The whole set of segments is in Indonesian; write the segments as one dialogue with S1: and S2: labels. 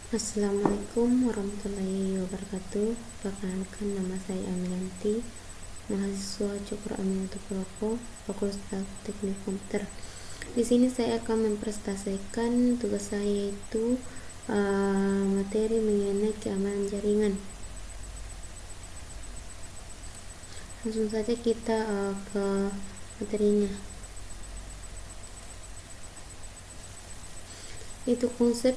S1: Assalamualaikum warahmatullahi wabarakatuh. Perkenalkan, nama saya Aminanti, mahasiswa Cokro Aminatul Proko, Fakultas Teknik Komputer. Di sini saya akan mempresentasikan tugas saya, yaitu materi mengenai keamanan jaringan. Langsung saja kita ke materinya. Itu konsep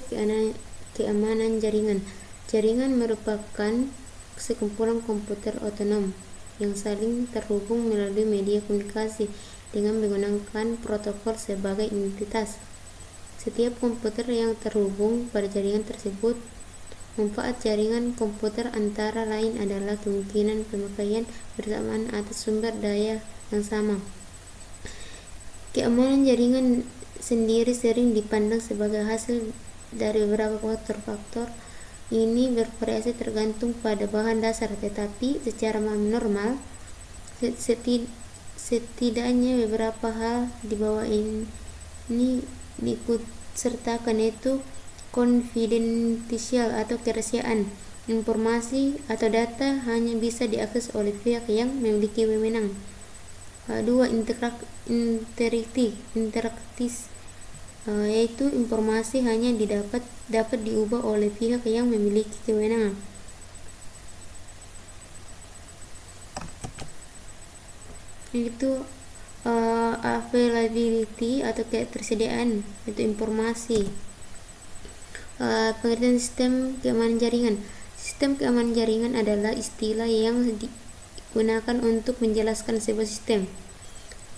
S1: keamanan jaringan. Jaringan merupakan sekumpulan komputer otonom yang saling terhubung melalui media komunikasi dengan menggunakan protokol sebagai entitas. Setiap komputer yang terhubung pada jaringan tersebut, manfaat jaringan komputer antara lain adalah kemungkinan pemakaian bersamaan atas sumber daya yang sama. Keamanan jaringan sendiri sering dipandang sebagai hasil dari beberapa faktor. Ini bervariasi tergantung pada bahan dasar, tetapi secara normal setidaknya beberapa hal di bawah ini diikutsertakan, yaitu confidential atau kerahasiaan. Informasi atau data hanya bisa diakses oleh pihak yang memiliki wewenang. 2. Interaktis, yaitu informasi hanya dapat diubah oleh pihak yang memiliki kewenangan. Itu availability atau ketersediaan, itu informasi. Pengertian sistem keamanan jaringan. Sistem keamanan jaringan adalah istilah yang digunakan untuk menjelaskan sebuah sistem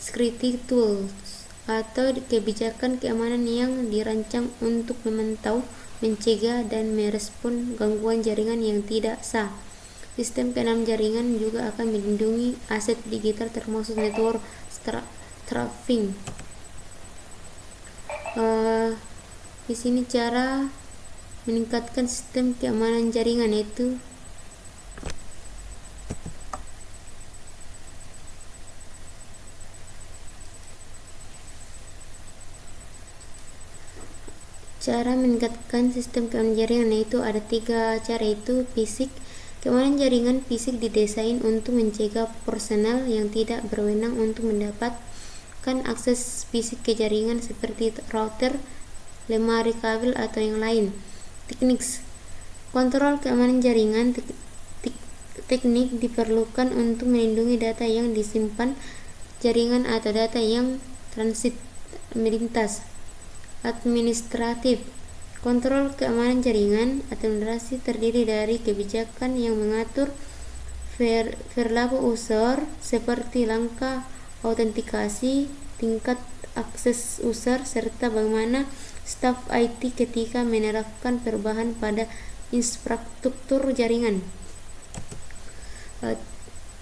S1: security tools atau kebijakan keamanan yang dirancang untuk memantau, mencegah, dan merespon gangguan jaringan yang tidak sah. Sistem keamanan jaringan juga akan melindungi aset digital termasuk network traffic. Di sini cara meningkatkan sistem keamanan jaringan, yaitu cara meningkatkan sistem keamanan jaringan, yaitu ada 3 cara, yaitu fisik. Keamanan jaringan fisik didesain untuk mencegah personal yang tidak berwenang untuk mendapatkan akses fisik ke jaringan seperti router, lemari kabel, atau yang lain. Teknik kontrol keamanan jaringan. Teknik diperlukan untuk melindungi data yang disimpan jaringan atau data yang transit melintas. Administratif. Kontrol keamanan jaringan administrasi terdiri dari kebijakan yang mengatur perilaku user seperti langkah autentikasi, tingkat akses user, serta bagaimana staf IT ketika menerapkan perubahan pada infrastruktur jaringan.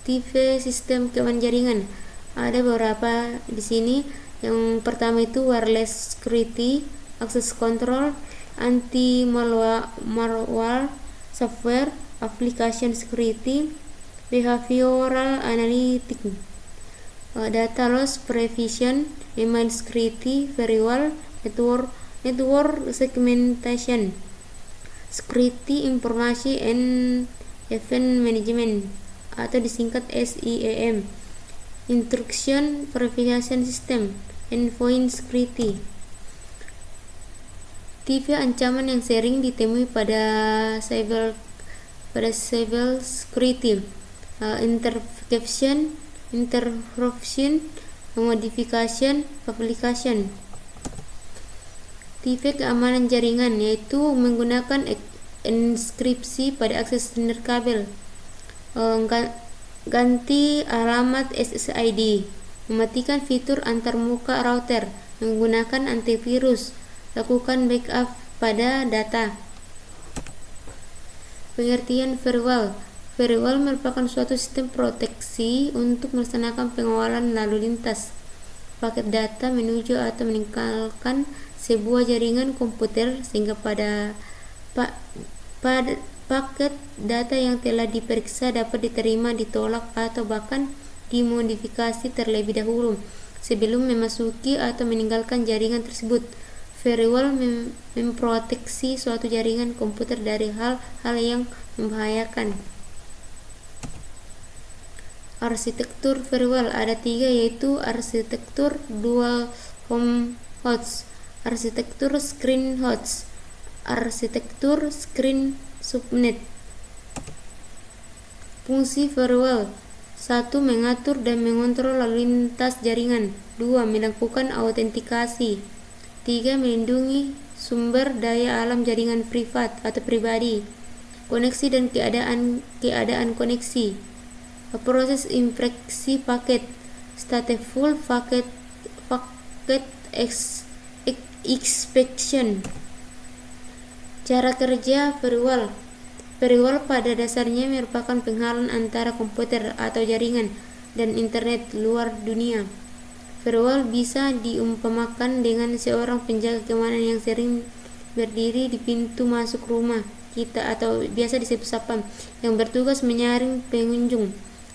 S1: Tipe sistem keamanan jaringan. Ada beberapa di sini. Yang pertama itu wireless security, access control, anti-malware software, application security, behavioral analytics, data loss prevention, email security, firewall, network segmentation, security information and event management atau disingkat SIEM, intrusion prevention system, endpoint security. Tipe ancaman yang sering ditemui pada cyber security: interruption, modification, publication. Tipe keamanan jaringan, yaitu menggunakan enkripsi pada akses nirkabel, ganti alamat SSID, mematikan fitur antarmuka router, menggunakan antivirus, lakukan backup pada data. Pengertian firewall. Firewall merupakan suatu sistem proteksi untuk melaksanakan pengawalan lalu lintas paket data menuju atau meninggalkan sebuah jaringan komputer, sehingga pada paket data yang telah diperiksa dapat diterima, ditolak, atau bahkan dimodifikasi terlebih dahulu sebelum memasuki atau meninggalkan jaringan tersebut. firewall memproteksi suatu jaringan komputer dari hal-hal yang membahayakan. Arsitektur firewall ada 3, yaitu arsitektur dual home host, arsitektur screen host, arsitektur screen subnet. Fungsi firewall: 1. Mengatur dan mengontrol lalu lintas jaringan. 2. Melakukan autentikasi. 3. Melindungi sumber daya alam jaringan privat atau pribadi, koneksi dan keadaan koneksi. Proses infeksi paket, stateful packet inspection. Cara kerja firewall. Firewall pada dasarnya merupakan penghalang antara komputer atau jaringan dan internet luar dunia. Firewall bisa diumpamakan dengan seorang penjaga keamanan yang sering berdiri di pintu masuk rumah kita atau biasa disebut satpam, yang bertugas menyaring pengunjung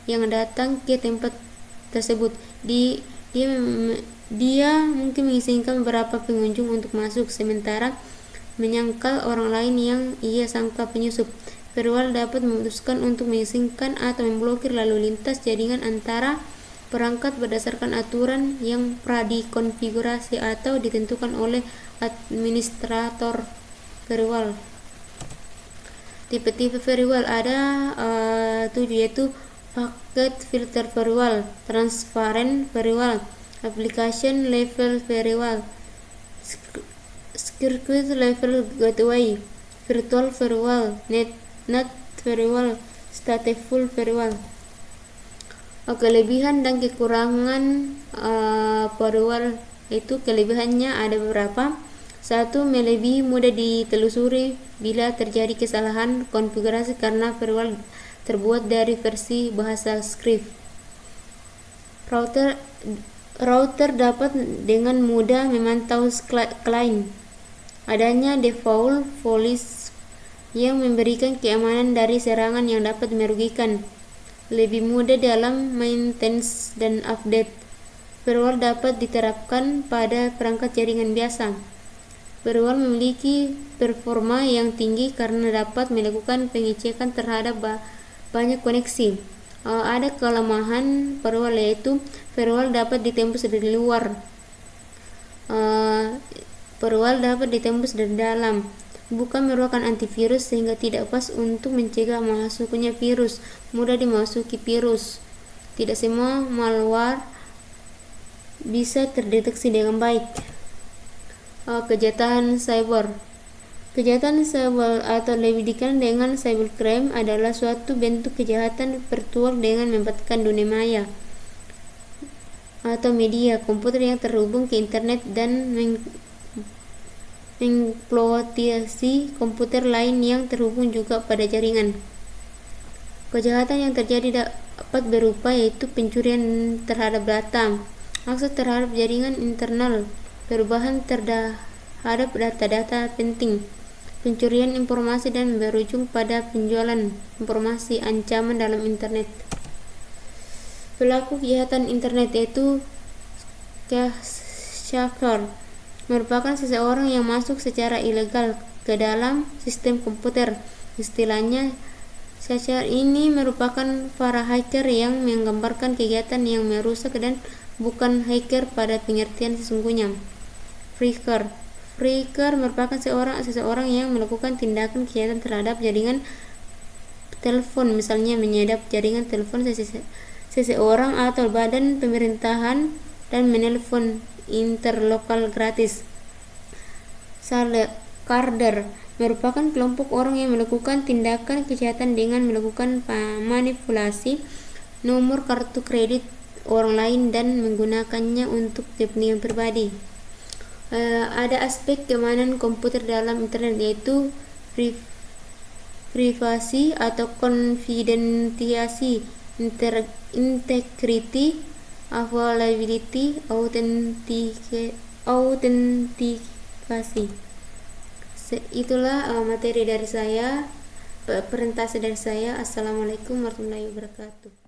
S1: yang datang ke tempat tersebut. Dia mungkin mengizinkan beberapa pengunjung untuk masuk, sementara menyangkal orang lain yang ia sangka penyusup. Firewall dapat memutuskan untuk mengizinkan atau memblokir lalu lintas jaringan antara perangkat berdasarkan aturan yang dikonfigurasi atau ditentukan oleh administrator firewall. Tipe-tipe firewall ada 7, yaitu packet filter firewall, transparent firewall, application level firewall, circuit level gateway, virtual firewall, NAT firewall, stateful firewall. Kelebihan dan kekurangan firewall itu. Kelebihannya ada beberapa. 1. Lebih mudah ditelusuri bila terjadi kesalahan konfigurasi karena firewall terbuat dari versi bahasa script. Router dapat dengan mudah memantau klien. Adanya default policy yang memberikan keamanan dari serangan yang dapat merugikan. Lebih mudah dalam maintenance dan update. Firewall dapat diterapkan pada perangkat jaringan biasa. Firewall memiliki performa yang tinggi karena dapat melakukan pengecekan terhadap banyak koneksi. Ada kelemahan firewall, yaitu firewall dapat ditembus dari luar. Firewall dapat ditembus dari dalam, bukan merupakan antivirus sehingga tidak pas untuk mencegah masuknya virus, mudah dimasuki virus. Tidak semua malware bisa terdeteksi dengan baik. Kejahatan cyber. Kejahatan cyber atau lebih dikenal dengan cybercrime adalah suatu bentuk kejahatan virtual dengan memanfaatkan dunia maya atau media komputer yang terhubung ke internet dan mengeksploitasi komputer lain yang terhubung juga pada jaringan. Kejahatan yang terjadi dapat berupa yaitu pencurian terhadap data, akses terhadap jaringan internal, perubahan terhadap data-data penting, pencurian informasi dan berujung pada penjualan informasi, ancaman dalam internet. Pelaku kejahatan internet yaitu hacker merupakan seseorang yang masuk secara ilegal ke dalam sistem komputer. Istilahnya, hacker ini merupakan para hacker yang menggambarkan kegiatan yang merusak dan bukan hacker pada pengertian sesungguhnya. Freaker merupakan seseorang yang melakukan tindakan kejahatan terhadap jaringan telepon, misalnya menyadap jaringan telepon seseorang atau badan pemerintahan dan menelpon interlokal gratis. Carder merupakan kelompok orang yang melakukan tindakan kejahatan dengan melakukan manipulasi nomor kartu kredit orang lain dan menggunakannya untuk kepentingan pribadi. Ada aspek keamanan komputer dalam internet, yaitu privasi atau konfidensiasi, integrity, availability, autentikasi. Itulah materi dari saya, presentasi dari saya. Assalamualaikum warahmatullahi wabarakatuh.